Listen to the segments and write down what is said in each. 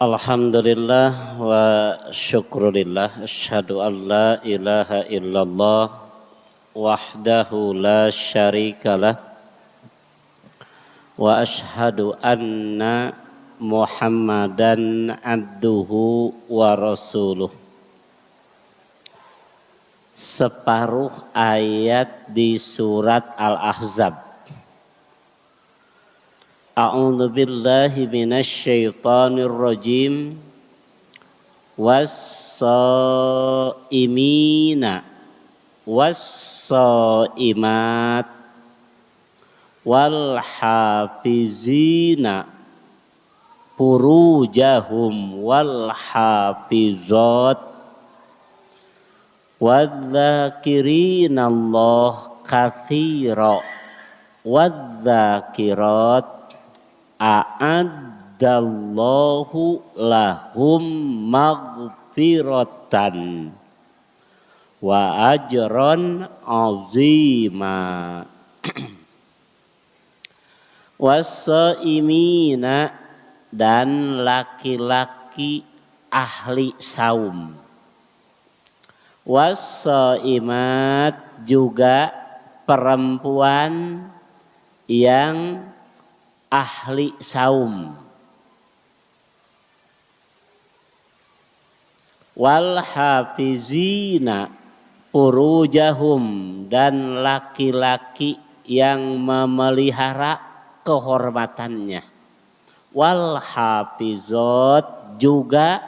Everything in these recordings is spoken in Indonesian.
Alhamdulillah wa syukurillah. Asyhadu an la ilaha illallah wahdahu la syarikalah wa asyhadu anna Muhammadan abduhu wa rasuluh. Separuh ayat di surat Al-Ahzab. A'udzu billahi minasy syaithanir rajim. Was-shaimina was-shaimat wal hafizina furujahum wal hafizat wadz-dzakirinallaha katsira wadz-dzakirat a'addallahu lahum maghfiratan wa ajran azima. Was-shaimina, dan laki-laki ahli saum. Was-shaimat, juga perempuan yang ahli saum. Wal hafizina furujahum, dan laki-laki yang memelihara kehormatannya. Wal hafizat, juga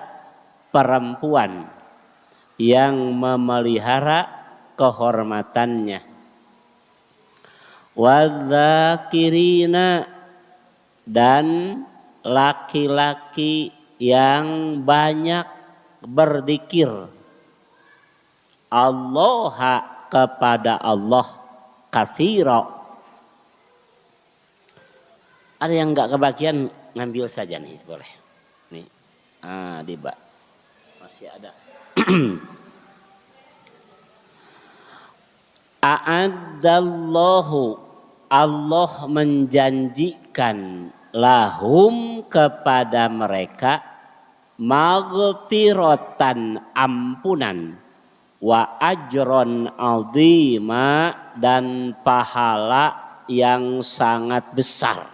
perempuan yang memelihara kehormatannya. Wadzakirina, dan laki-laki yang banyak berzikir Allah, kepada Allah, katsira. Ada yang enggak kebagian, ngambil saja nih, boleh. Nih. Dibak. Masih ada. A'addallahu, Allah menjanjikan lahum, kepada mereka, maghfiratan, ampunan, wa ajron azima, dan pahala yang sangat besar.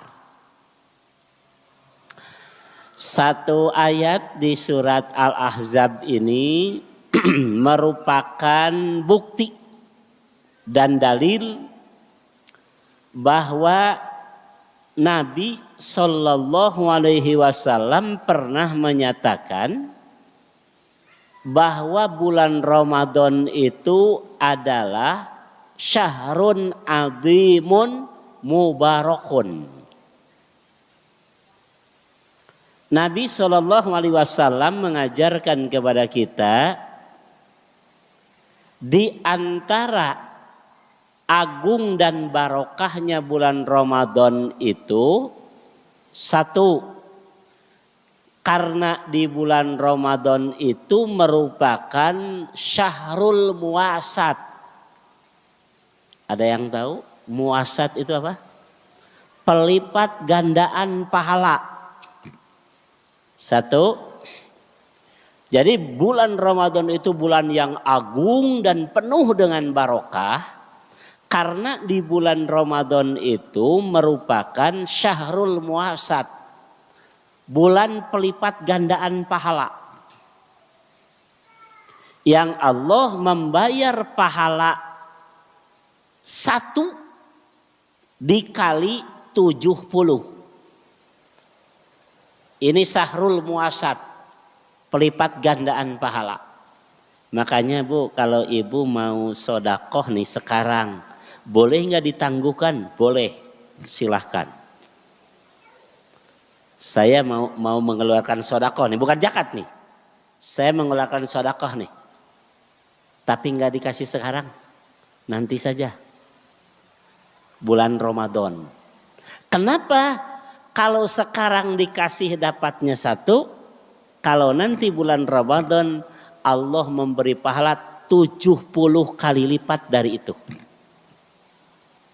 Satu ayat di surat Al-Ahzab ini merupakan bukti dan dalil bahwa Nabi Shallallahu Alaihi Wasallam pernah menyatakan bahwa bulan Ramadan itu adalah syahrun azimun mubarakun. Nabi Shallallahu Alaihi Wasallam mengajarkan kepada kita di antara agung dan barokahnya bulan Ramadan itu, satu, karena di bulan Ramadan itu merupakan syahrul muasat. Ada yang tahu muasat itu apa? Pelipat gandaan pahala. Satu, jadi bulan Ramadan itu bulan yang agung dan penuh dengan barokah. Karena di bulan Ramadan itu merupakan syahrul muasat, bulan pelipat gandaan pahala, yang Allah membayar pahala 1 dikali 70. Ini syahrul muasat, pelipat gandaan pahala. Makanya Bu, kalau Ibu mau sodakoh nih sekarang, boleh nggak ditangguhkan? Boleh, silahkan. Saya mau mengeluarkan sodakoh nih, bukan zakat nih. Saya mengeluarkan sodakoh nih, tapi nggak dikasih sekarang, nanti saja. Bulan Ramadan. Kenapa? Kalau sekarang dikasih dapatnya 1, kalau nanti bulan Ramadan Allah memberi pahala 70 kali lipat dari itu.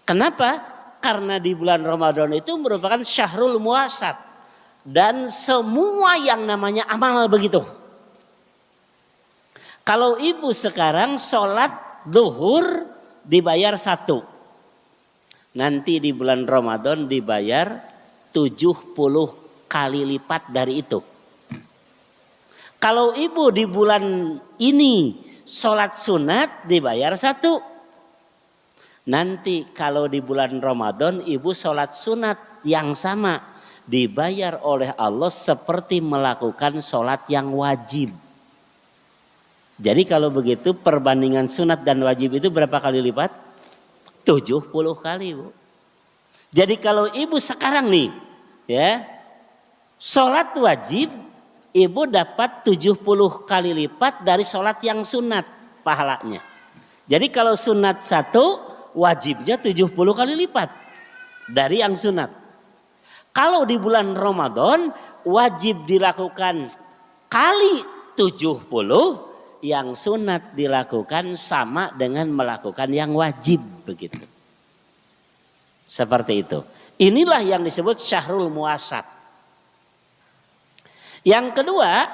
Kenapa? Karena di bulan Ramadan itu merupakan syahrul muasat, dan semua yang namanya amal begitu. Kalau ibu sekarang sholat zuhur dibayar 1. Nanti di bulan Ramadan dibayar 70 kali lipat dari itu. Kalau ibu di bulan ini sholat sunat dibayar 1. Nanti kalau di bulan Ramadan ibu sholat sunat yang sama dibayar oleh Allah seperti melakukan sholat yang wajib. Jadi kalau begitu perbandingan sunat dan wajib itu berapa kali lipat? 70 kali, Bu. Jadi kalau ibu sekarang nih ya sholat wajib, ibu dapat 70 kali lipat dari sholat yang sunat pahalanya. Jadi kalau sunat 1, wajibnya 70 kali lipat dari yang sunat. Kalau di bulan Ramadan wajib dilakukan kali 70, yang sunat dilakukan sama dengan melakukan yang wajib begitu. Seperti itu. Inilah yang disebut syahrul muasat. Yang kedua,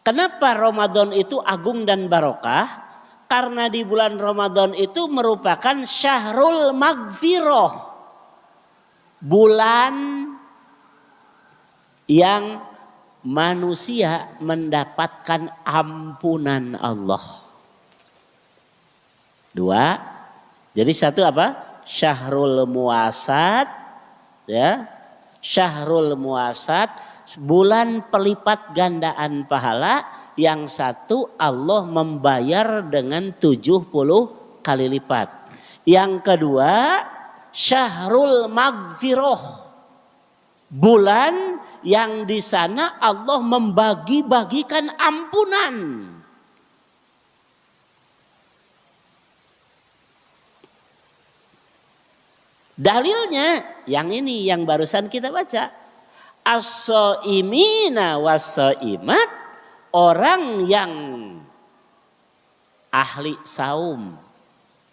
kenapa Ramadan itu agung dan barokah? Karena di bulan Ramadan itu merupakan syahrul magfirah. Bulan yang manusia mendapatkan ampunan Allah. 2. Jadi 1 apa? Syahrul muasat, ya. Syahrul muasat, bulan pelipat gandaan pahala. Yang 1 Allah membayar dengan 70 kali lipat. Yang kedua, syahrul magfirah. Bulan yang di sana Allah membagi-bagikan ampunan. Dalilnya yang ini yang barusan kita baca. As-shaimina was-shaimat, orang yang ahli saum,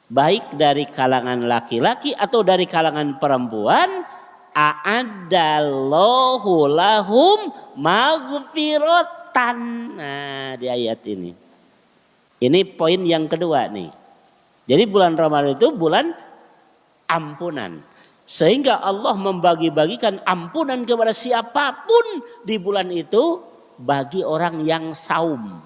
baik dari kalangan laki-laki atau dari kalangan perempuan, a'addallahu lahum maghfiratan. Nah, di ayat ini. Ini poin yang kedua nih. Jadi bulan Ramadan itu bulan ampunan. Sehingga Allah membagi-bagikan ampunan kepada siapapun di bulan itu bagi orang yang saum.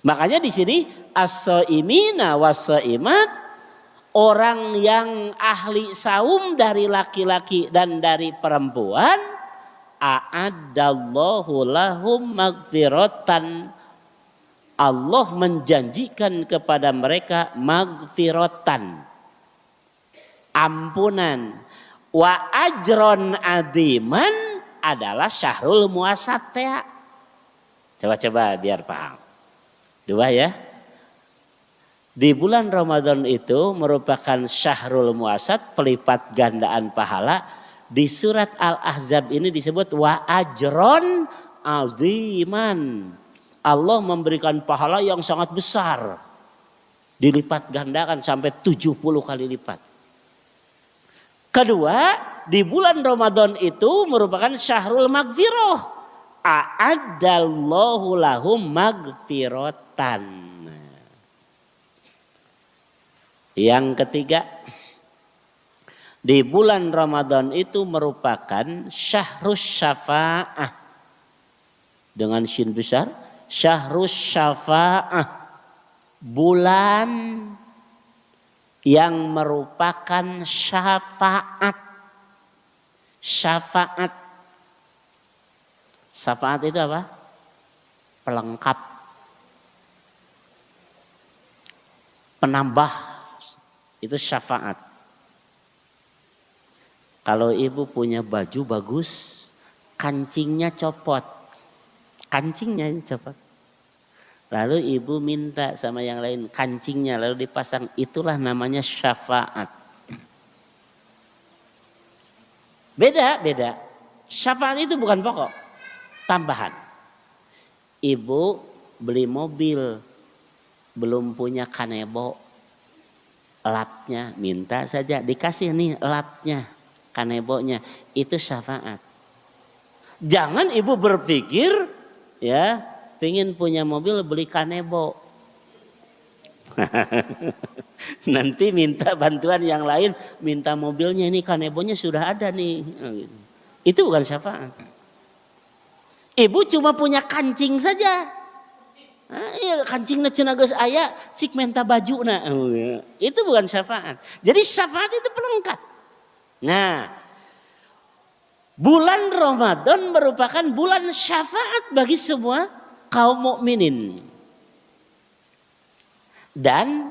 Makanya di sini as-shaimina was-shaimat, orang yang ahli saum dari laki-laki dan dari perempuan, a'addallahu lahum maghfiratan. Allah menjanjikan kepada mereka maghfiratan, ampunan. Wa ajron adiman adalah syahrul muasat ya. Coba-coba biar paham. 2 ya. Di bulan Ramadan itu merupakan syahrul muasat, pelipat gandaan pahala. Di surat Al-Ahzab ini disebut wa ajron aziman. Allah memberikan pahala yang sangat besar. Dilipat gandakan sampai 70 kali lipat. Kedua, di bulan Ramadan itu merupakan syahrul magfirah. A'addallahu lahum magfiratan. Yang ketiga, di bulan Ramadan itu merupakan syahrus syafa'ah. Dengan syin besar, syahrus syafa'ah. Bulan yang merupakan syafaat. Syafaat. Syafaat itu apa? Pelengkap. Penambah. Itu syafaat. Kalau ibu punya baju bagus, kancingnya copot. Kancingnya copot. Lalu ibu minta sama yang lain kancingnya lalu dipasang. Itulah namanya syafaat. Beda. Syafaat itu bukan pokok. Tambahan. Ibu beli mobil. Belum punya kanebo. Lapnya minta saja dikasih nih lapnya, kanebonya. Itu syafaat. Jangan ibu berpikir ya, pengen punya mobil beli kanebo. Nanti minta bantuan yang lain, minta mobilnya, ini kanebonya sudah ada nih. Itu bukan syafaat. Ibu cuma punya kancing saja. Iya, kancingna cenah geus aya, sik menta bajuna. Itu bukan syafaat. Jadi syafaat itu pelengkap. Nah, bulan Ramadan merupakan bulan syafaat bagi semua kaum mukminin. Dan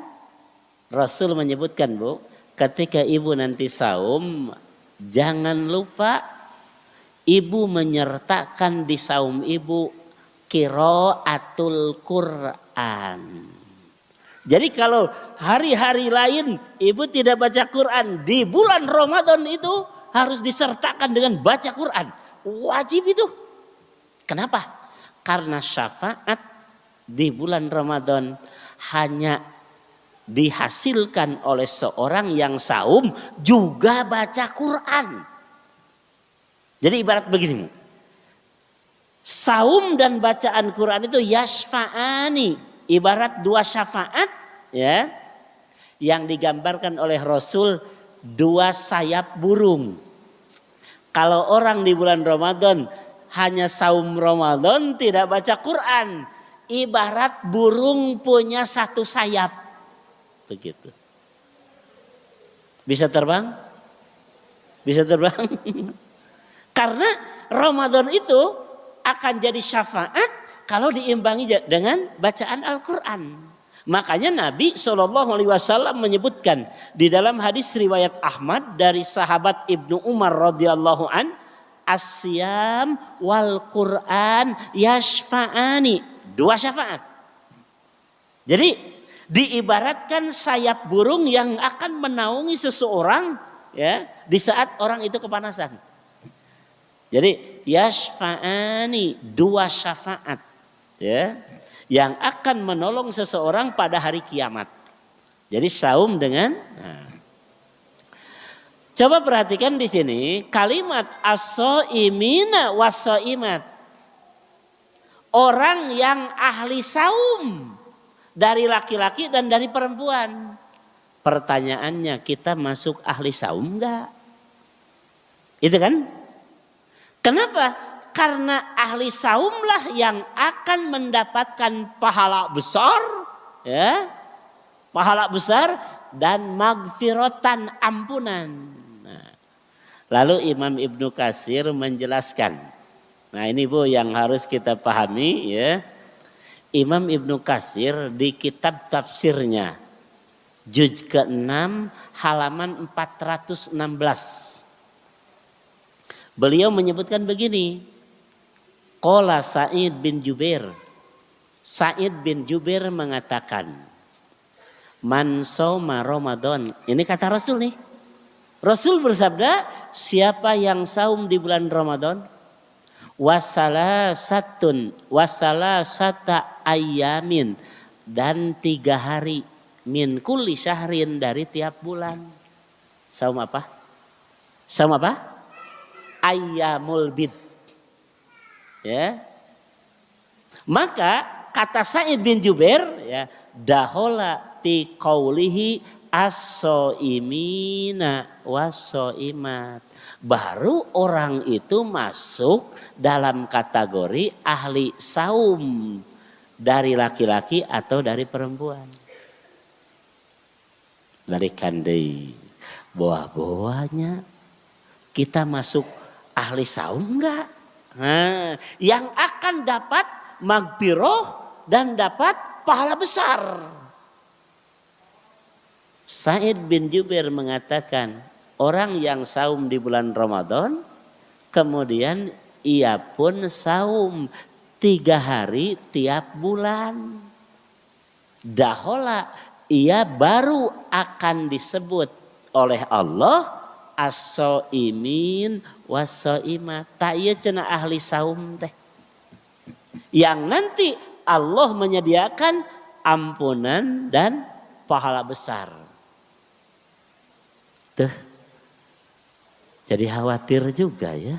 Rasul menyebutkan, Bu, ketika ibu nanti saum, jangan lupa ibu menyertakan di saum ibu qiraatul Quran. Jadi kalau hari-hari lain ibu tidak baca Quran, di bulan Ramadan itu harus disertakan dengan baca Quran. Wajib itu. Kenapa? Karena syafaat di bulan Ramadan hanya dihasilkan oleh seorang yang saum juga baca Quran. Jadi ibarat begini, saum dan bacaan Quran itu yasfa'ani, ibarat dua syafaat ya, yang digambarkan oleh Rasul dua sayap burung. Kalau orang di bulan Ramadan hanya saum Ramadan tidak baca Quran, ibarat burung punya satu sayap. Begitu. Bisa terbang? Bisa terbang? Karena Ramadan itu akan jadi syafaat kalau diimbangi dengan bacaan Al-Quran. Makanya Nabi SAW menyebutkan di dalam hadis riwayat Ahmad dari sahabat Ibnu Umar radhiyallahu an, asyam wal Quran yashfa'ani, dua syafaat. Jadi diibaratkan sayap burung yang akan menaungi seseorang ya di saat orang itu kepanasan. Jadi yashfa'ani, dua syafaat ya, yang akan menolong seseorang pada hari kiamat. Jadi saum dengan coba perhatikan di sini kalimat as-shaimina was-shaimat. Orang yang ahli saum dari laki-laki dan dari perempuan. Pertanyaannya, kita masuk ahli saum enggak? Itu kan? Kenapa? Karena ahli saumlah yang akan mendapatkan pahala besar, ya, pahala besar dan magfiratan, ampunan. Nah, lalu Imam Ibnu Katsir menjelaskan. Nah ini Bu yang harus kita pahami ya. Imam Ibnu Katsir di kitab tafsirnya juz ke-6 halaman 416. Beliau menyebutkan begini. Qala Sa'id bin Jubair. Sa'id bin Jubair mengatakan, man shoma Ramadan. Ini kata Rasul nih. Rasul bersabda, siapa yang saum di bulan Ramadan, wasalasata ayyamin, dan 3 hari min kulli syahrin, dari tiap bulan. Saum apa? Saum apa? Ayyamul bid. Ya. Maka kata Sa'id bin Jubair ya, dahola fi qaulihi as-shaimina was-shaimat. Baru orang itu masuk dalam kategori ahli saum dari laki-laki atau dari perempuan. Dari kandai bawah-bawahnya kita masuk ahli saum enggak? Nah, yang akan dapat magfirah dan dapat pahala besar. Sa'id bin Jubair mengatakan, orang yang saum di bulan Ramadan, kemudian ia pun saum 3 hari tiap bulan. Dahola, ia baru akan disebut oleh Allah as-shaimin was-shaimat. Tak ieu cenah ahli saum teh. Yang nanti Allah menyediakan ampunan dan pahala besar. Tuh. Jadi khawatir juga ya.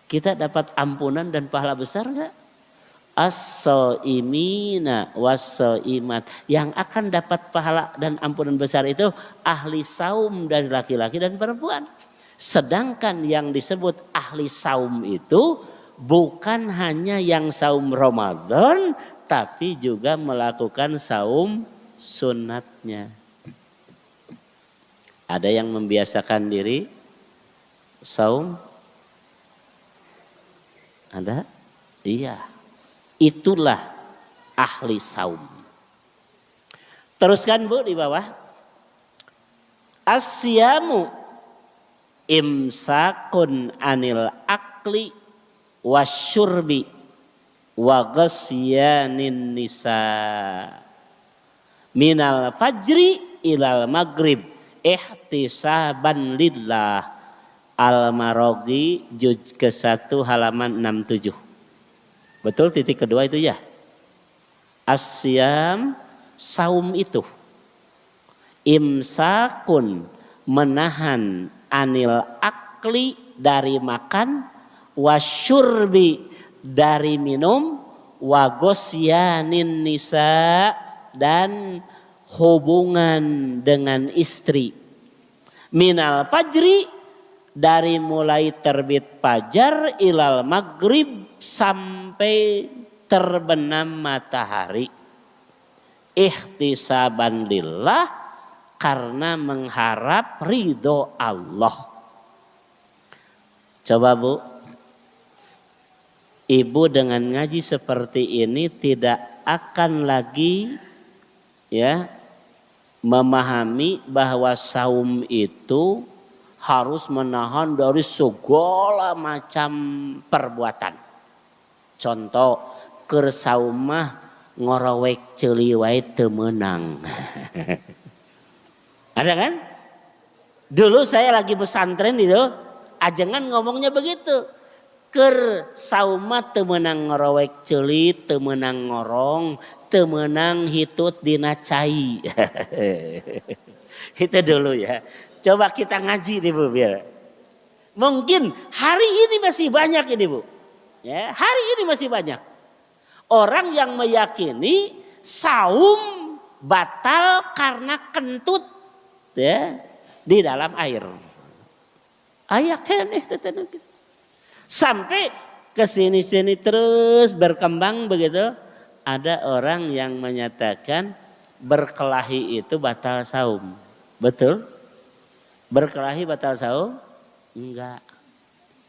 Kita dapat ampunan dan pahala besar enggak? As-shaimina was-shaimat. Yang akan dapat pahala dan ampunan besar itu ahli saum dari laki-laki dan perempuan. Sedangkan yang disebut ahli saum itu bukan hanya yang saum Ramadan, tapi juga melakukan saum sunatnya. Ada yang membiasakan diri saum? Ada? Iya. Itulah ahli saum. Teruskan Bu di bawah. Asyamu imsakun anil akli wasyurbi wa ghasyanin nisa minal fajri ilal maghrib ihtisaban lillah. Al-Maraghi juz ke-1 halaman 67. Betul titik kedua itu ya. Asyam saum itu imsakun menahan anil akli dari makan, wasyurbi dari minum, wagosyanin nisa dan hubungan dengan istri. Minal fajri dari mulai terbit fajar ilal maghrib sampai terbenam matahari. Ihtisaban lillah karena mengharap ridho Allah. Coba Bu, ibu dengan ngaji seperti ini tidak akan lagi ya memahami bahwa saum itu harus menahan dari segala macam perbuatan. Contoh, keur saum mah ngorowek ceuli wae teu meunang. Ada kan? Dulu saya lagi pesantren itu, ajengan ngomongnya begitu. Keur saum mah teu meunang ngorowek ceuli, teu meunang ngorong, teu meunang hitut dina cai. Itu dulu ya. Coba kita ngaji nih Bu biar. Mungkin hari ini masih banyak ini Bu. Ya, hari ini masih banyak. Orang yang meyakini saum batal karena kentut ya di dalam air. Aya keneh sampai ke sini-sini terus berkembang begitu. Ada orang yang menyatakan berkelahi itu batal saum. Betul? Berkelahi batal saum? Enggak.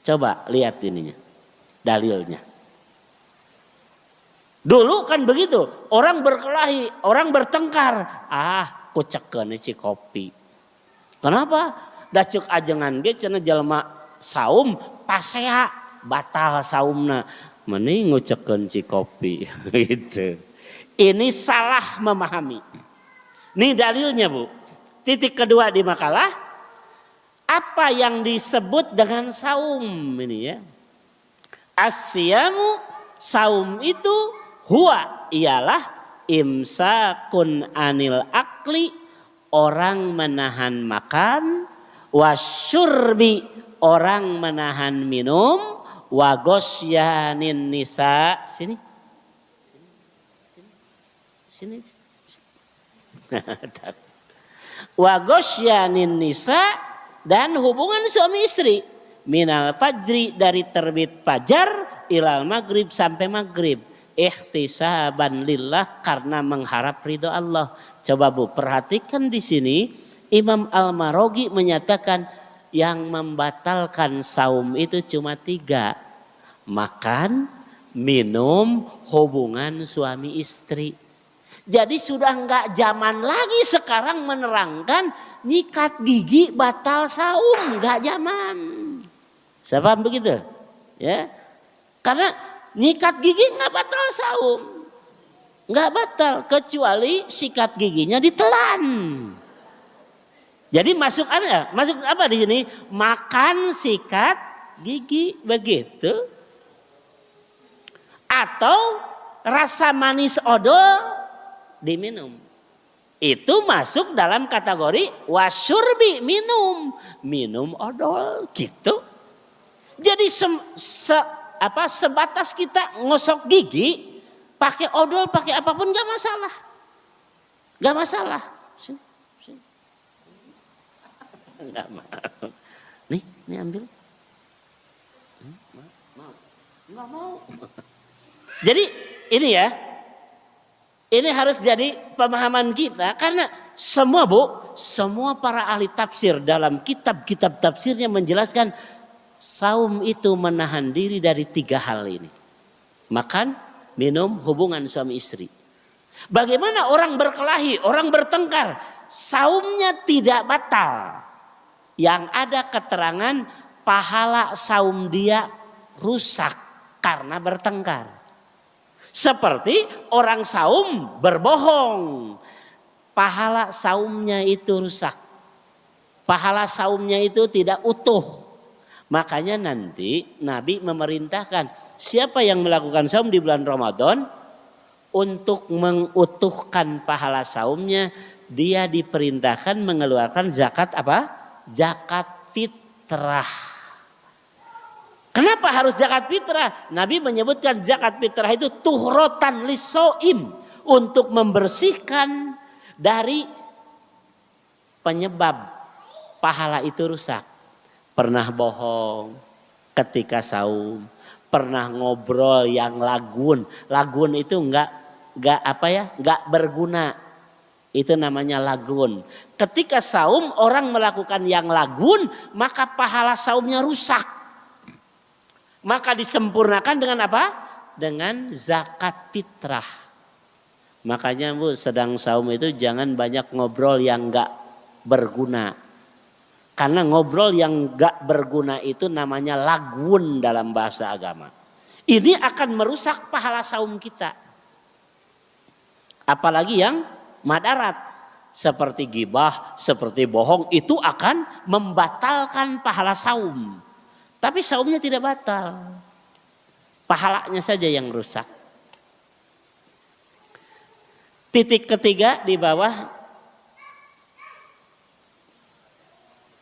Coba lihat ininya. Dalilnya. Dulu kan begitu. Orang berkelahi, orang bertengkar. Kucekeun ci kopi. Kenapa? Dacuk ajengan ge cenah jalma saum pasea batal saumna. Mending ngucekeun ci kopi gitu. Ini salah memahami. Ini dalilnya Bu. Titik kedua di makalah. Apa yang disebut dengan saum ini ya? Asyamu saum itu huwa ialah imsakun anil akli orang menahan makan, wasyurbi orang menahan minum, wagosyanin nisa sini. Wagosyanin nisa dan hubungan suami istri minal fajri dari terbit fajar ilal maghrib sampai maghrib ihtisaban lillah karena mengharap ridho Allah. Coba Bu perhatikan di sini Imam Al-Maraghi menyatakan yang membatalkan saum itu cuma 3. Makan, minum, hubungan suami istri. Jadi sudah enggak zaman lagi sekarang menerangkan nyikat gigi batal saum, enggak zaman. Siapa begitu? Ya. Karena nyikat gigi enggak batal saum. Enggak batal kecuali sikat giginya ditelan. Jadi masuk apa? Masuk apa di sini? Makan sikat gigi begitu. Atau rasa manis odol diminum. itu masuk dalam kategori wasyurbi, minum odol gitu. Jadi sebatas kita ngosok gigi pakai odol, pakai apapun nggak masalah, nggak masalah. Sini. Nggak mau. Nih ambil. Nggak mau. Jadi ini ya. Ini harus jadi pemahaman kita karena semua para ahli tafsir dalam kitab-kitab tafsirnya menjelaskan saum itu menahan diri dari 3 hal ini. Makan, minum, hubungan suami istri. Bagaimana orang berkelahi, orang bertengkar, saumnya tidak batal. Yang ada keterangan pahala saum dia rusak karena bertengkar. Seperti orang saum berbohong, pahala saumnya itu rusak. Pahala saumnya itu tidak utuh. Makanya nanti Nabi memerintahkan siapa yang melakukan saum di bulan Ramadan untuk mengutuhkan pahala saumnya, dia diperintahkan mengeluarkan zakat apa? Zakat fitrah. Kenapa harus zakat fitrah? Nabi menyebutkan zakat fitrah itu tuhrotan lisoim, untuk membersihkan dari penyebab pahala itu rusak. Pernah bohong ketika saum, pernah ngobrol yang lagun itu enggak berguna, itu namanya lagun. Ketika saum orang melakukan yang lagun, maka pahala saumnya rusak. Maka disempurnakan dengan apa? Dengan zakat fitrah. Makanya Bu, sedang saum itu jangan banyak ngobrol yang enggak berguna. Karena ngobrol yang enggak berguna itu namanya lagun dalam bahasa agama. Ini akan merusak pahala saum kita. Apalagi yang madarat. Seperti gibah, seperti bohong, itu akan membatalkan pahala saum. Tapi saumnya tidak batal. Pahalanya saja yang rusak. Titik ketiga di bawah.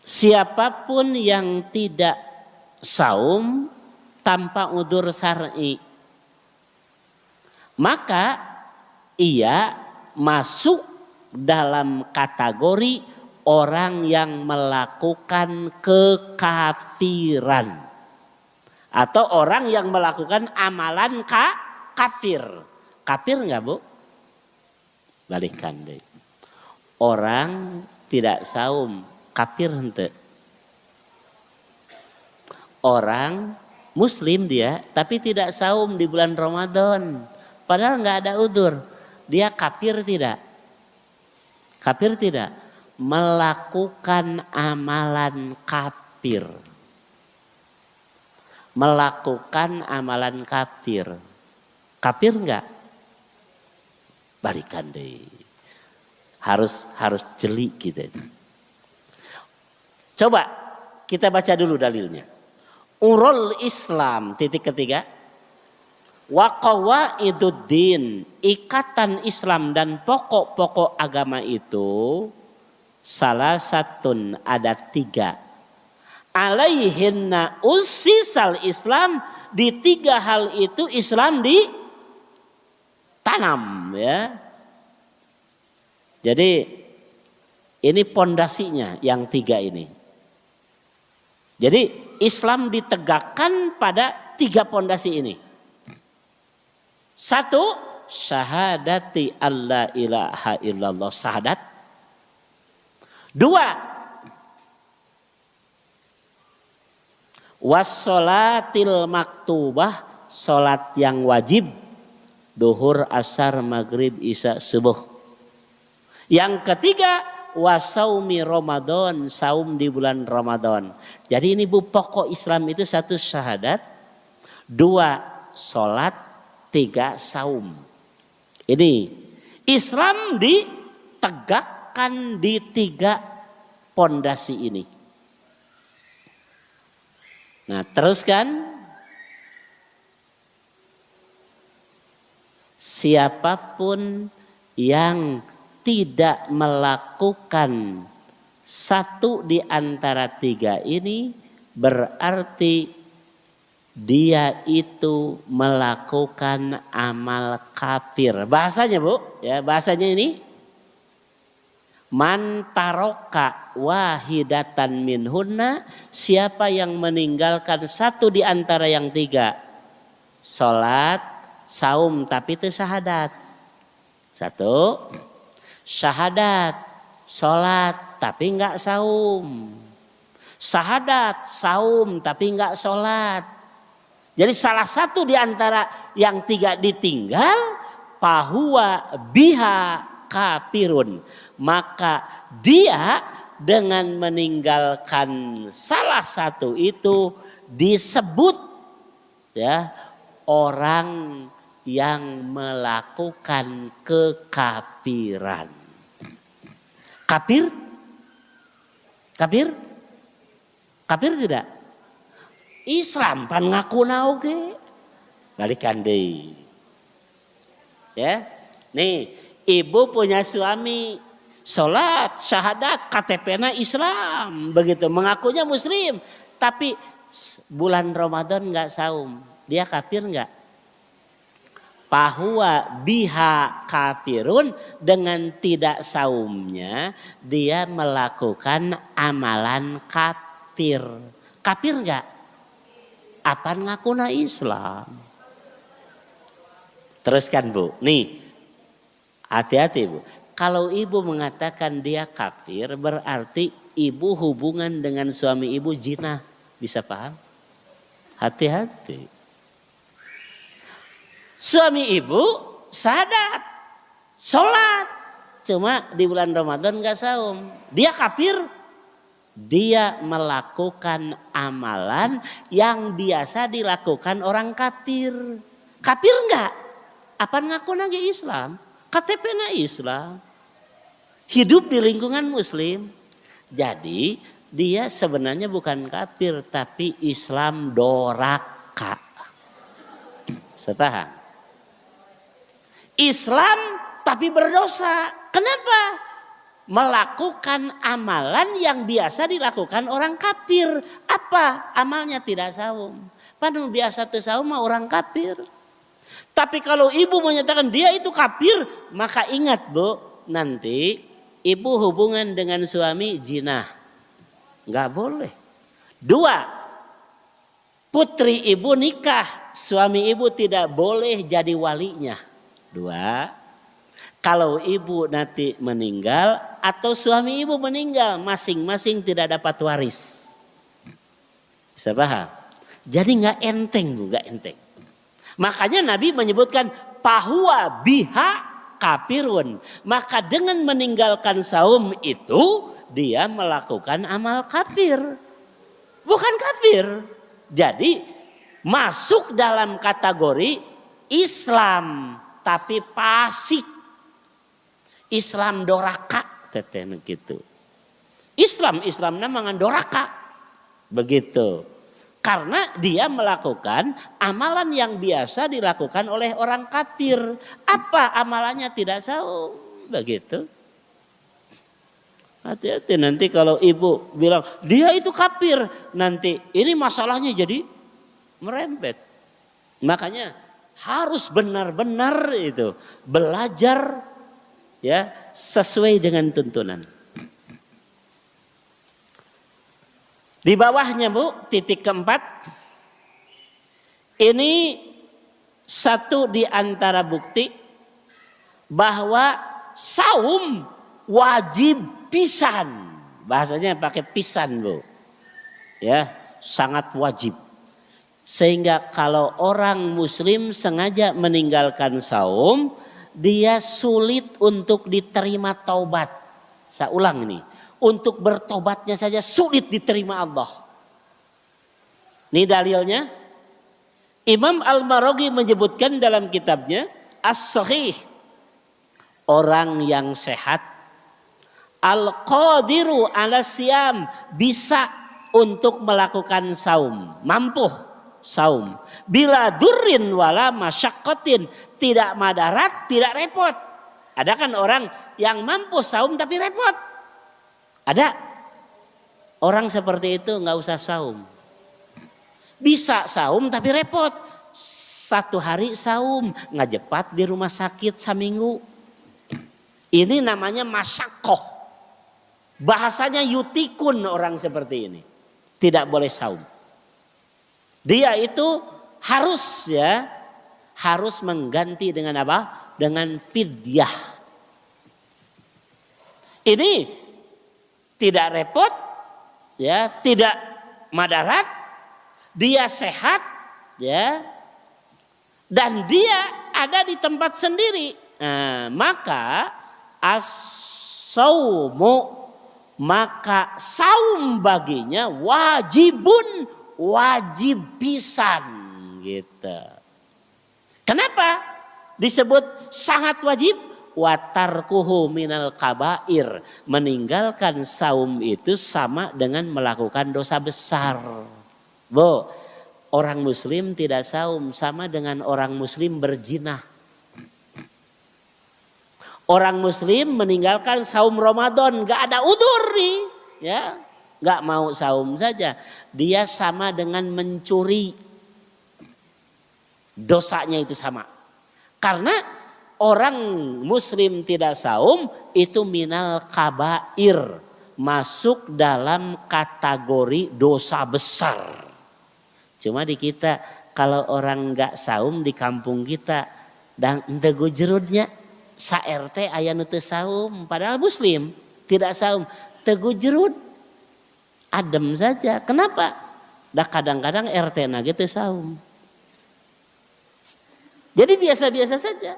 Siapapun yang tidak saum tanpa udzur syar'i, maka ia masuk dalam kategori orang yang melakukan kekafiran atau orang yang melakukan amalan kafir. Kafir enggak Bu? Balikan deh. Orang tidak saum, kafir henteu. Orang muslim dia tapi tidak saum di bulan Ramadan, padahal enggak ada udzur. Dia kafir tidak? Kafir tidak? Melakukan amalan kafir. Melakukan amalan kafir. Kafir enggak? Balikan deh. Harus jeli kita. Coba kita baca dulu dalilnya. Urul Islam titik ketiga. Wa qawaiduddin, ikatan Islam dan pokok-pokok agama itu salah satun, ada 3. Alaihinna ussisal Islam, di 3 hal itu Islam ditanam ya. Jadi ini pondasinya yang 3 ini. Jadi Islam ditegakkan pada 3 pondasi ini. 1, syahadati alla ilaha illallah, syahadat. 2, wassolatil maktubah, solat yang wajib, duhur, asar, maghrib, isya, subuh. Yang ketiga, wasaumi Ramadan, saum di bulan Ramadan. Jadi ini Bu, pokok Islam itu 1 syahadat, 2 solat, 3 saum. Ini Islam ditegakkan di 3 pondasi ini. Nah teruskan. Siapapun yang tidak melakukan satu di antara tiga ini, berarti dia itu melakukan amal kafir. Bahasanya Bu, ya bahasanya ini man taroka wahidatan minhunna, siapa yang meninggalkan satu di antara yang tiga, salat, saum tapi itu syahadat. Satu, syahadat, salat tapi enggak saum. Syahadat, saum tapi enggak salat. Jadi salah satu di antara yang tiga ditinggal, fahuwa biha kafirun. Maka dia dengan meninggalkan salah satu itu disebut ya orang yang melakukan kekafiran. Kafir? Kafir? Kafir tidak? Islam pan ngaku oge. Balikan deui. Ya. Nih, ibu punya suami salat, syahadat, KTP-na Islam, begitu mengakunya muslim, tapi bulan Ramadan enggak saum. Dia kafir enggak? Fahuwa biha kafirun, dengan tidak saumnya dia melakukan amalan kafir. Kafir enggak? Apa ngakuna Islam? Teruskan Bu. Nih, hati-hati Bu. Kalau ibu mengatakan dia kafir, berarti ibu hubungan dengan suami ibu zina. Bisa paham? Hati-hati. Suami ibu syahadat, sholat, cuma di bulan Ramadan gak saum. Dia kafir, dia melakukan amalan yang biasa dilakukan orang kafir. Kafir enggak? Apa ngaku lagi Islam? KTP-na Islam. Hidup di lingkungan muslim. Jadi dia sebenarnya bukan kafir, tapi Islam doraka. Setahun. Islam tapi berdosa. Kenapa? Melakukan amalan yang biasa dilakukan orang kafir. Apa? Amalnya tidak saum. Padahal biasa tersaum orang kafir. Tapi kalau ibu menyatakan dia itu kafir, maka ingat Bu, nanti ibu hubungan dengan suami zina. Nggak boleh. Dua, putri ibu nikah, suami ibu tidak boleh jadi walinya. Dua, kalau ibu nanti meninggal atau suami ibu meninggal, masing-masing tidak dapat waris. Bisa paham? Jadi nggak enteng Bu, nggak enteng. Makanya Nabi menyebutkan fahuwa biha kafirun. Maka dengan meninggalkan saum itu dia melakukan amal kafir. Bukan kafir. Jadi masuk dalam kategori Islam tapi fasik. Islam doraka teteh gitu. Islam namanya doraka. Begitu. Karena dia melakukan amalan yang biasa dilakukan oleh orang kafir. Apa amalannya? Tidak saum. Begitu. Hati-hati nanti kalau ibu bilang dia itu kafir. Nanti ini masalahnya jadi merembet. Makanya harus benar-benar itu belajar ya sesuai dengan tuntunan. Di bawahnya Bu, titik keempat. Ini satu di antara bukti bahwa saum wajib pisan. Bahasanya pakai pisan Bu. Ya, sangat wajib. Sehingga kalau orang muslim sengaja meninggalkan saum, dia sulit untuk diterima taubat. Saya ulang nih. Untuk bertobatnya saja sulit diterima Allah. Ini dalilnya. Imam Al-Maraghi menyebutkan dalam kitabnya As-Sahih. Orang yang sehat. Al-Qadiru ala siyam. Bisa untuk melakukan saum. Mampu saum. Bila durrin wala masyaqqatin. Tidak madarat, tidak repot. Ada kan orang yang mampu saum tapi repot. Ada orang seperti itu nggak usah saum. Bisa saum tapi repot. 1 hari saum, ngajepat di rumah sakit seminggu. Ini namanya masyakoh. Bahasanya yutikun orang seperti ini. Tidak boleh saum. Dia itu harus mengganti dengan apa? Dengan fidyah. Ini tidak repot, ya, tidak madarat, dia sehat, ya, dan dia ada di tempat sendiri. Nah, maka as-saumu, maka saum baginya wajibun, wajib pisan gitu. Kenapa disebut sangat wajib? Watarkuhu minal kabair, meninggalkan saum itu sama dengan melakukan dosa besar. Bu, orang muslim tidak saum sama dengan orang muslim berzina. Orang muslim meninggalkan saum Ramadan, gak ada udzur nih, ya, gak mau saum saja, dia sama dengan mencuri. Dosanya itu sama. Karena orang muslim tidak saum itu minal kabair, masuk dalam kategori dosa besar. Cuma di kita kalau orang nggak saum di kampung kita dan entegu jerudnya sa RT aya nu teu saum, padahal muslim tidak saum, tegu jerud adem saja. Kenapa? Dah kadang-kadang RT na teu saum. Jadi biasa-biasa saja.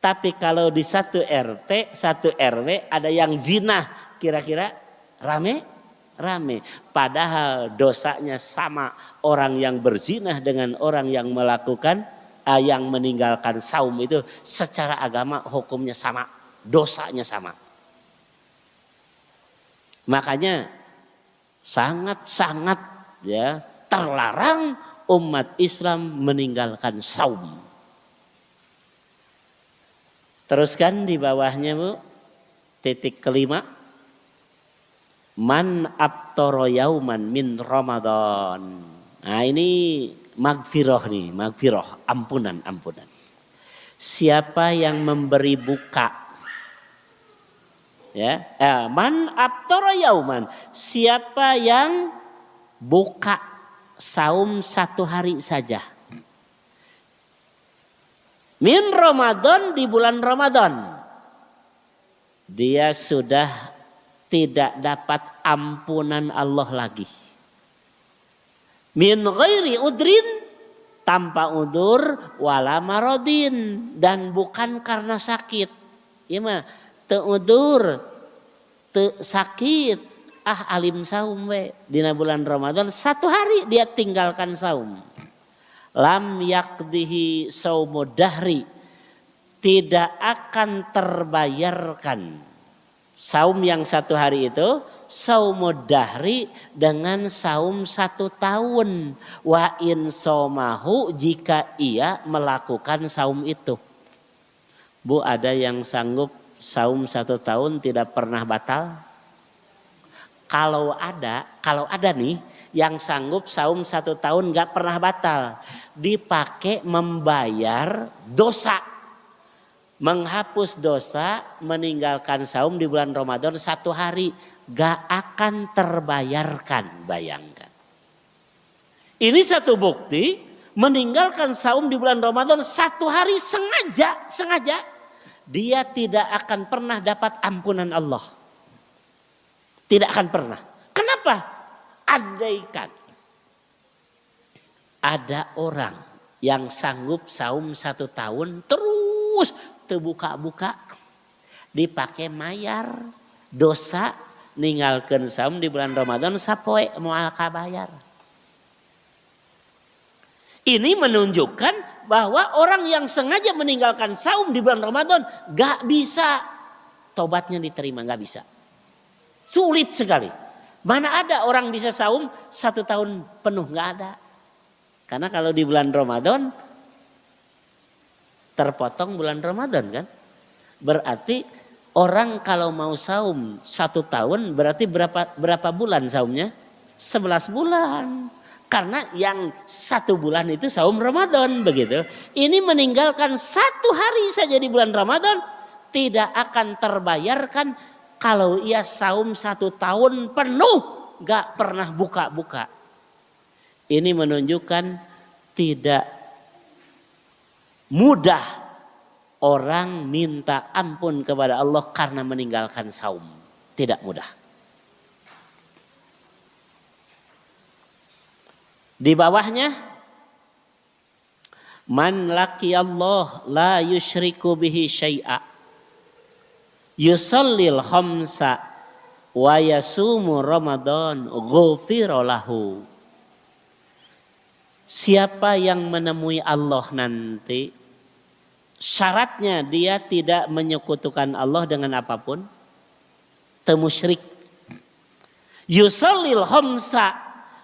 Tapi kalau di satu RT, satu RW ada yang zina, kira-kira rame? Rame. Padahal dosanya sama, orang yang berzina dengan orang yang melakukan, yang meninggalkan saum itu secara agama hukumnya sama, dosanya sama. Makanya sangat-sangat ya terlarang umat Islam meninggalkan saum. Teruskan di bawahnya Bu, titik kelima. Man abtoro yauman min Ramadan. Nah ini magfirah nih, magfirah, ampunan. Siapa yang memberi buka, ya, man abtoro yauman, siapa yang buka saum 1 hari saja. Min Ramadan, di bulan Ramadan, dia sudah tidak dapat ampunan Allah lagi. Min ghairi udrin, tanpa udur, wala marodin, dan bukan karena sakit. Ya mah, teu udur, teu sakit, alim saum we. Dina bulan Ramadan 1 hari dia tinggalkan saum. Lam yakdihi saumud dahri, tidak akan terbayarkan saum yang 1 hari itu saumud dahri dengan saum 1 tahun. Wa in somahu, jika ia melakukan saum itu. Bu, ada yang sanggup saum 1 tahun tidak pernah batal? Kalau ada nih yang sanggup saum 1 tahun gak pernah batal, dipakai membayar dosa, menghapus dosa, meninggalkan saum di bulan Ramadan 1 hari, gak akan terbayarkan. Bayangkan, ini satu bukti meninggalkan saum di bulan Ramadan 1 hari sengaja dia tidak akan pernah dapat ampunan Allah, tidak akan pernah. Kenapa? Andaikan ada orang yang sanggup saum 1 tahun terus terbuka-buka, dipakai mayar dosa, ninggalkan saum di bulan Ramadan sapoe moal kabayar. Ini menunjukkan bahwa orang yang sengaja meninggalkan saum di bulan Ramadan gak bisa tobatnya diterima, gak bisa. Sulit sekali. Mana ada orang bisa saum 1 tahun penuh, gak ada. Karena kalau di bulan Ramadan terpotong bulan Ramadan kan. Berarti orang kalau mau saum 1 tahun berarti berapa bulan saumnya? 11 bulan. Karena yang 1 bulan itu saum Ramadan begitu. Ini meninggalkan 1 hari saja di bulan Ramadan tidak akan terbayarkan kalau ia saum 1 tahun penuh gak pernah buka-buka. Ini menunjukkan tidak mudah orang minta ampun kepada Allah karena meninggalkan saum. Tidak mudah. Di bawahnya, man laqiyallah la yusyriku bihi syai'a yusallil khamsa wa yasumu ramadan ghufira lahu. Siapa yang menemui Allah nanti, syaratnya dia tidak menyekutukan Allah dengan apapun, musyrik. Yusallil khamsa,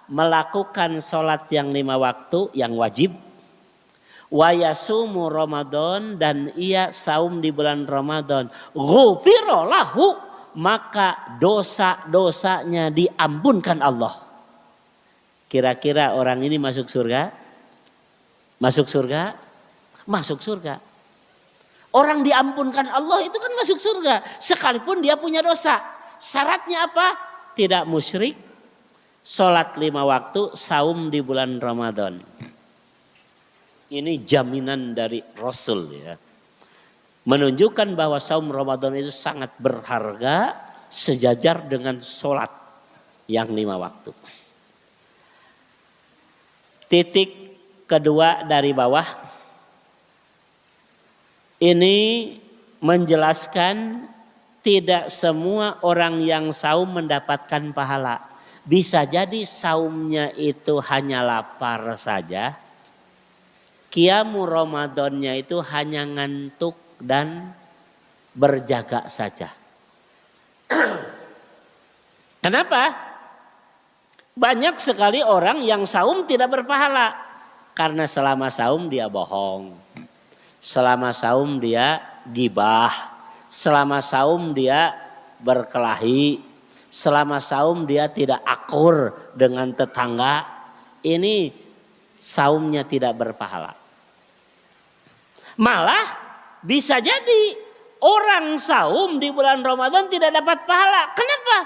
melakukan sholat yang 5 waktu yang wajib. Wa yasumu ramadan, dan ia saum di bulan Ramadan. Ghufira lahu, maka dosa-dosanya diampunkan Allah. Kira-kira orang ini masuk surga? Masuk surga? Masuk surga. Orang diampunkan Allah itu kan masuk surga. Sekalipun dia punya dosa. Syaratnya apa? Tidak musyrik. Sholat 5 waktu, saum di bulan Ramadan. Ini jaminan dari Rasul ya. Menunjukkan bahwa saum Ramadan itu sangat berharga. Sejajar dengan sholat yang 5 waktu. Titik kedua dari bawah. Ini menjelaskan tidak semua orang yang saum mendapatkan pahala. Bisa jadi saumnya itu hanya lapar saja. Qiyamu Ramadannya itu hanya ngantuk dan berjaga saja. Kenapa? Banyak sekali orang yang saum tidak berpahala. Karena selama saum dia bohong. Selama saum dia gibah. Selama saum dia berkelahi. Selama saum dia tidak akur dengan tetangga. Ini saumnya tidak berpahala. Malah bisa jadi orang saum di bulan Ramadan tidak dapat pahala. Kenapa?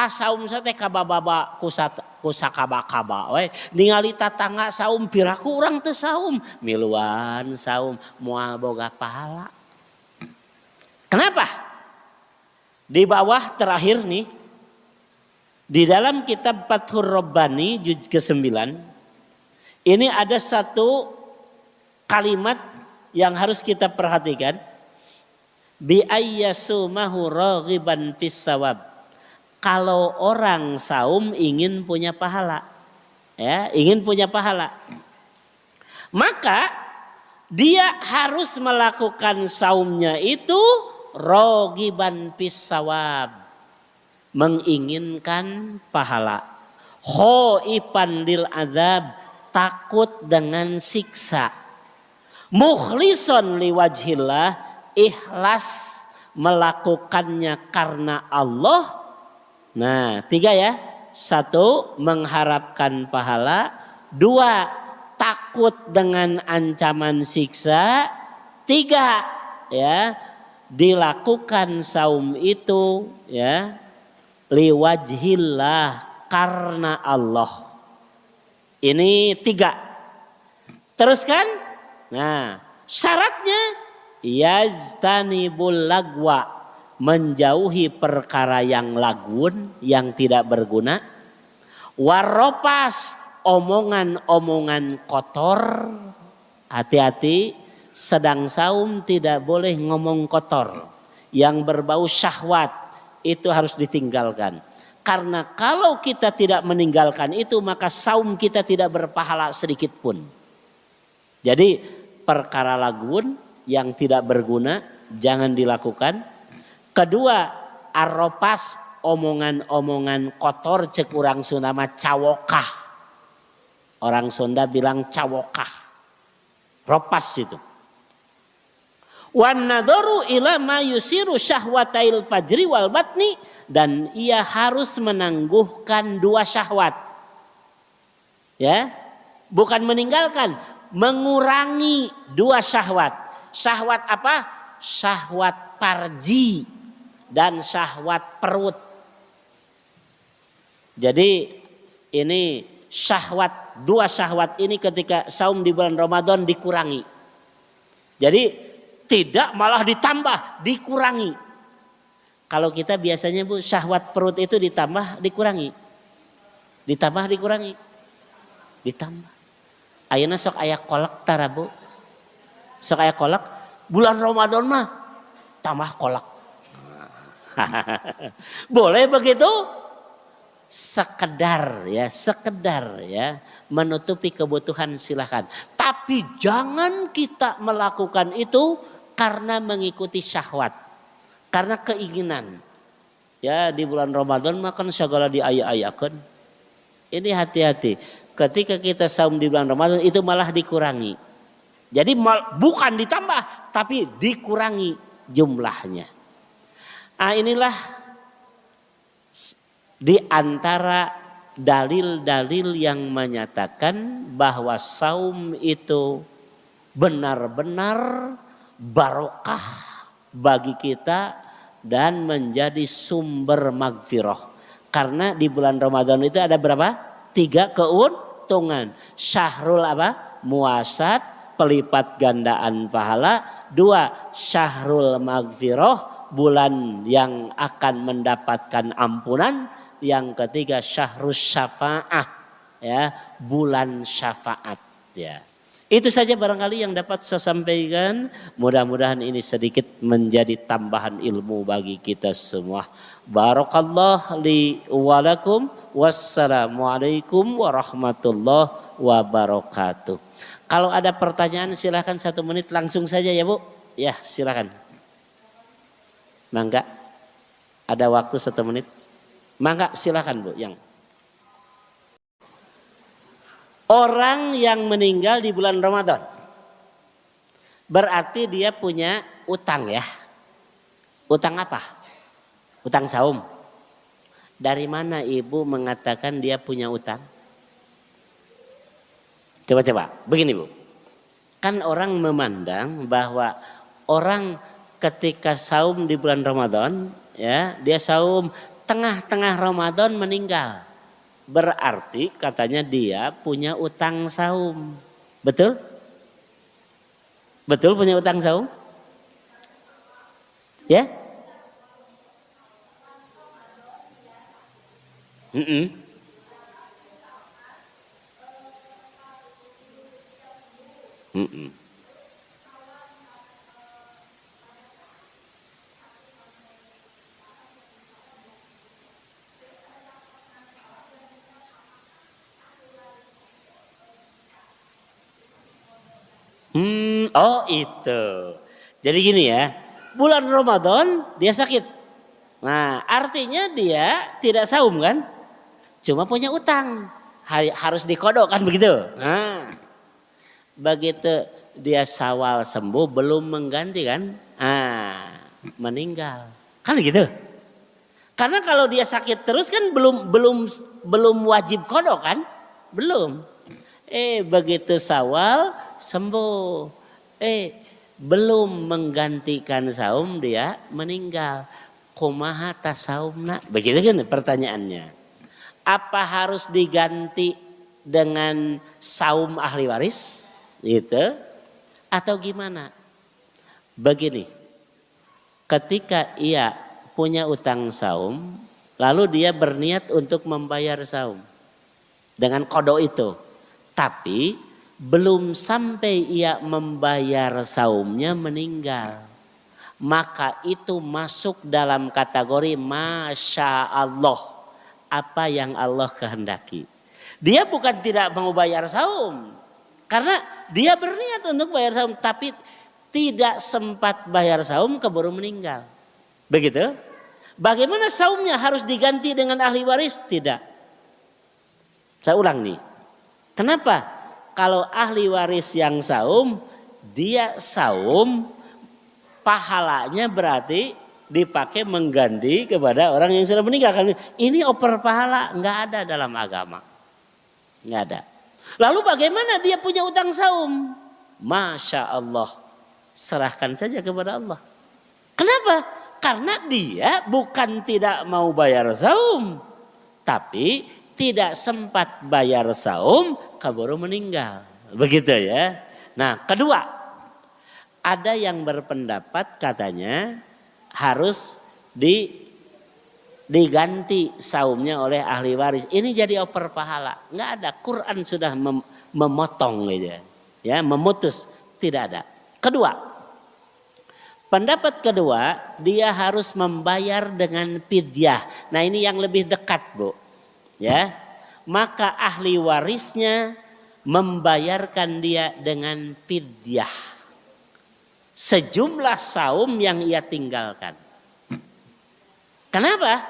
Saum sate kabababa kusakaba-kaba we ningali tatangga saum piraku urang teu saum miluan saum moal boga pahala. Kenapa? Di bawah terakhir nih di dalam kitab Fathur Rabbani juz ke-9 ini ada satu kalimat yang harus kita perhatikan. Bi ayyasumahu raghiban fis sawab. Kalau orang saum ingin punya pahala, ya, ingin punya pahala, maka dia harus melakukan saumnya itu rogiban fis sawab, menginginkan pahala, khoifan lil azab, takut dengan siksa, mukhlison liwajhillah, ikhlas melakukannya karena Allah. Nah 3 ya. 1 mengharapkan pahala. 2 takut dengan ancaman siksa. 3 ya dilakukan saum itu ya liwajhillah, karena Allah. Ini 3. Teruskan. Nah syaratnya yajtanibul lagwa, menjauhi perkara yang lagun, yang tidak berguna. Waropas, omongan-omongan kotor. Hati-hati, sedang saum tidak boleh ngomong kotor. Yang berbau syahwat, itu harus ditinggalkan. Karena kalau kita tidak meninggalkan itu, maka saum kita tidak berpahala sedikit pun. Jadi perkara lagun yang tidak berguna jangan dilakukan. Kedua, aropas, omongan-omongan kotor, cek urang Sunda mah cawokah. Orang Sunda bilang cawokah. Ropas itu. Wan nadharu ila ma yusiru syahwatail fajri wal batni, dan ia harus menangguhkan dua syahwat. Ya, bukan meninggalkan, mengurangi dua syahwat. Syahwat apa? Syahwat farji dan syahwat perut. Jadi ini syahwat, dua syahwat ini ketika saum di bulan Ramadan dikurangi. Jadi tidak malah ditambah, dikurangi. Kalau kita biasanya Bu, syahwat perut itu ditambah, dikurangi. Ditambah, dikurangi. Ditambah. Ayeuna sok aya kolak tara Bu. Sok aya kolak, bulan Ramadan mah tambah kolak. Boleh begitu? Sekedar ya menutupi kebutuhan silahkan. Tapi jangan kita melakukan itu karena mengikuti syahwat, karena keinginan. Ya di bulan Ramadan makan segala diaya-ayakan. Ini hati-hati. Ketika kita saum di bulan Ramadan itu malah dikurangi. Jadi bukan ditambah tapi dikurangi jumlahnya. Ah inilah di antara dalil-dalil yang menyatakan bahwa saum itu benar-benar barokah bagi kita dan menjadi sumber magfirah. Karena di bulan Ramadan itu ada berapa? 3 keuntungan. Syahrul apa? Muasat, pelipat gandaan pahala. 2, syahrul magfirah, bulan yang akan mendapatkan ampunan. Yang ketiga syahrus syafa'ah, ya, bulan syafaat, ya. Itu saja barangkali yang dapat saya sampaikan. Mudah-mudahan ini sedikit menjadi tambahan ilmu bagi kita semua. Barakallah li wa lakum. Wassalamualaikum warahmatullahi wabarakatuh. Kalau ada pertanyaan silakan 1 menit langsung saja ya Bu. Ya silakan. Mangga. Ada waktu 1 menit. Mangga silakan Bu. Yang orang yang meninggal di bulan Ramadan berarti dia punya utang ya. Utang apa? Utang saum. Dari mana ibu mengatakan dia punya utang? Coba-coba, begini Bu. Kan orang memandang bahwa orang ketika saum di bulan Ramadan, ya, dia saum tengah-tengah Ramadan meninggal. Berarti katanya dia punya utang saum. Betul? Betul punya utang saum? Ya? Oh itu. Jadi gini ya, bulan Ramadan dia sakit. Nah artinya dia tidak saum kan? Cuma punya utang. Harus dikodok kan begitu. Nah begitu dia Syawal sembuh belum mengganti kan? Meninggal. Kan gitu. Karena kalau dia sakit terus kan belum wajib kodok kan? Belum. Begitu Syawal sembuh. Belum menggantikan saum dia meninggal. Kumaha tasaumna? Begitu kan pertanyaannya. Apa harus diganti dengan saum ahli waris? Gitu. Atau gimana? Begini. Ketika ia punya utang saum, lalu dia berniat untuk membayar saum dengan kodok itu. Tapi belum sampai ia membayar saumnya meninggal. Maka itu masuk dalam kategori Masya Allah. Apa yang Allah kehendaki. Dia bukan tidak mau bayar saum. Karena dia berniat untuk bayar saum. Tapi tidak sempat bayar saum keburu meninggal. Begitu. Bagaimana saumnya harus diganti dengan ahli waris? Tidak. Saya ulang nih. Kenapa? Kalau ahli waris yang saum, dia saum pahalanya berarti dipakai mengganti kepada orang yang sudah meninggal. Ini oper pahala, nggak ada dalam agama, nggak ada. Lalu bagaimana dia punya utang saum? Masya Allah, serahkan saja kepada Allah. Kenapa? Karena dia bukan tidak mau bayar saum, tapi tidak sempat bayar saum, keburu meninggal. Begitu ya. Nah, kedua, ada yang berpendapat katanya harus diganti saumnya oleh ahli waris. Ini jadi oper pahala. Nggak ada. Quran sudah memotong gitu ya, memutus. Tidak ada. Kedua, pendapat kedua, dia harus membayar dengan fidyah. Nah, ini yang lebih dekat, Bu. Ya. Maka ahli warisnya membayarkan dia dengan fidyah. Sejumlah saum yang ia tinggalkan. Kenapa?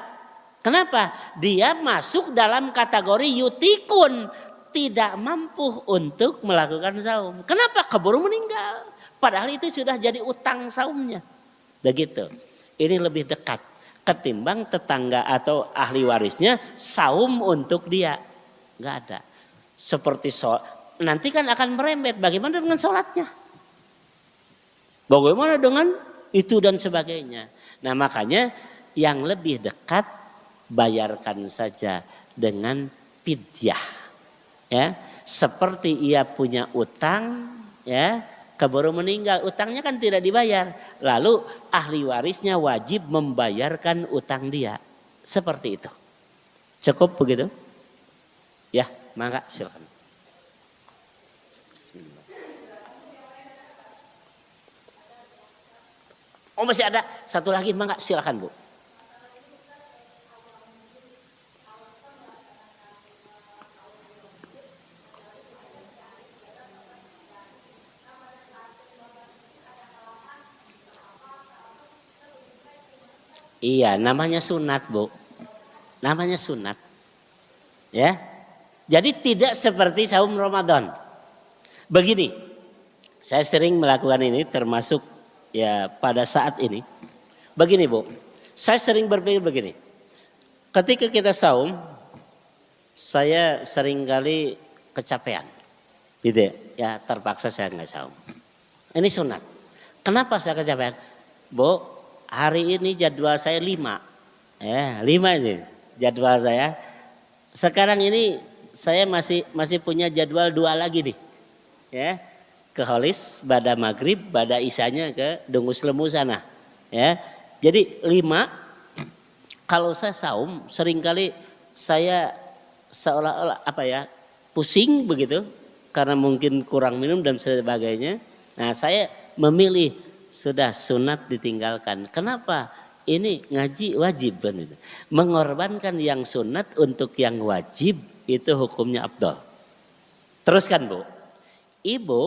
Kenapa? Dia masuk dalam kategori yutikun, tidak mampu untuk melakukan saum. Kenapa? Keburu meninggal. Padahal itu sudah jadi utang saumnya. Begitu. Ini lebih dekat ketimbang tetangga atau ahli warisnya saum untuk dia. Enggak ada. Seperti nanti kan akan merembet. Bagaimana dengan sholatnya? Bagaimana dengan itu dan sebagainya. Nah, makanya yang lebih dekat bayarkan saja dengan fidyah. Ya, seperti ia punya utang, ya, keburu meninggal, utangnya kan tidak dibayar. Lalu ahli warisnya wajib membayarkan utang dia. Seperti itu. Cukup begitu? Ya, maka silakan. Bismillah. Oh, masih ada satu lagi, maka silakan, Bu. Iya, namanya sunat, Bu. Namanya sunat. Ya. Jadi tidak seperti saum Ramadan. Begini, saya sering melakukan ini termasuk ya pada saat ini. Begini, Bu. Saya sering berpikir begini. Ketika kita saum, saya seringkali kecapean. Gitu ya. Ya terpaksa saya nggak saum. Ini sunat. Kenapa saya kecapean? Bu, hari ini jadwal saya 5. Ya, 5 aja jadwal saya. Sekarang ini saya masih punya jadwal 2 lagi nih. Ya. Ke Holis, pada maghrib, pada isanya ke Dungus Lemu sana. Ya. Jadi 5, kalau saya saum seringkali saya seolah-olah pusing begitu. Karena mungkin kurang minum dan sebagainya. Nah, saya memilih sudah sunat ditinggalkan. Kenapa? Ini ngaji wajib. Mengorbankan yang sunat untuk yang wajib itu hukumnya afdal. Teruskan, Bu. Ibu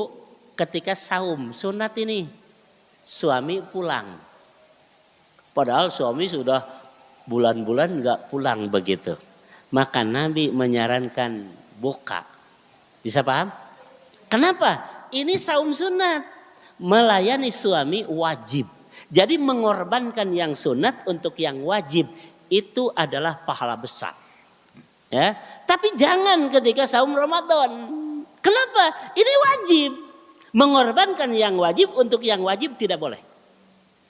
ketika saum sunat ini suami pulang. Padahal suami sudah bulan-bulan enggak pulang begitu. Maka Nabi menyarankan buka. Bisa paham? Kenapa? Ini saum sunat. Melayani suami wajib. Jadi mengorbankan yang sunat untuk yang wajib itu adalah pahala besar. Ya, tapi jangan ketika saum Ramadan. Kenapa? Ini wajib. Mengorbankan yang wajib untuk yang wajib tidak boleh.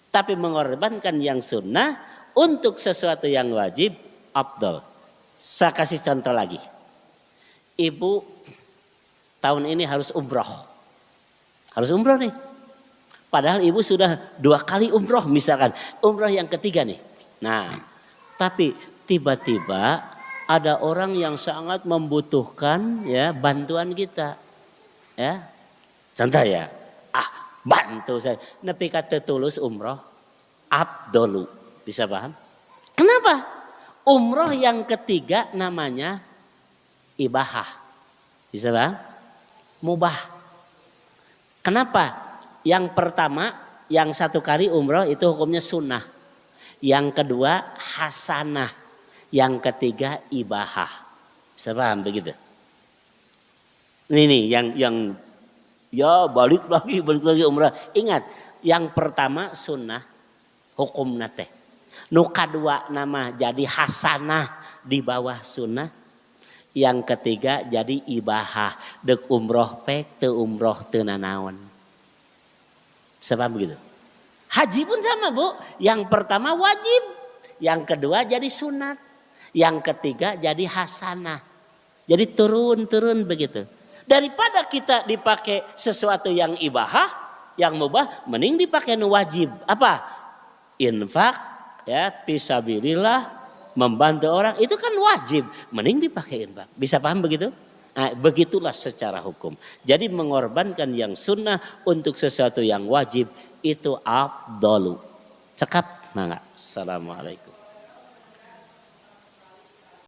Tapi mengorbankan yang sunnah untuk sesuatu yang wajib afdal. Saya kasih contoh lagi. Ibu tahun ini harus umroh. Harus umroh nih. Padahal ibu sudah 2 kali umroh misalkan. Umroh yang ketiga nih. Nah, tapi tiba-tiba ada orang yang sangat membutuhkan ya bantuan kita. Ya. Contoh ya. Bantu saya. Nepi kata tulus umroh. Abdolu. Bisa paham? Kenapa? Umroh yang ketiga namanya ibahah. Bisa paham? Mubah. Kenapa? Yang pertama, yang 1 kali umroh itu hukumnya sunnah. Yang kedua hasanah. Yang ketiga ibahah. Bisa paham begitu? Ini nih yang ya balik lagi umrah. Ingat, Yang pertama sunnah hukum nate. Nu kadua nama jadi hasanah di bawah sunnah. Yang ketiga jadi ibahah. Dek umroh pek teu umroh teu nanaon. Sebab begitu. Haji pun sama Bu. Yang pertama wajib. Yang kedua jadi sunat. Yang ketiga jadi hasanah. Jadi turun-turun begitu. Daripada kita dipakai sesuatu yang ibahah, yang mubah, mending dipakai nu wajib. Apa? Infak, ya, fisabilillah, membantu orang, itu kan wajib. Mending dipakai infak. Bisa paham begitu? Nah, begitulah secara hukum. Jadi mengorbankan yang sunnah untuk sesuatu yang wajib itu afdalu. Cekap, mangga. Assalamualaikum.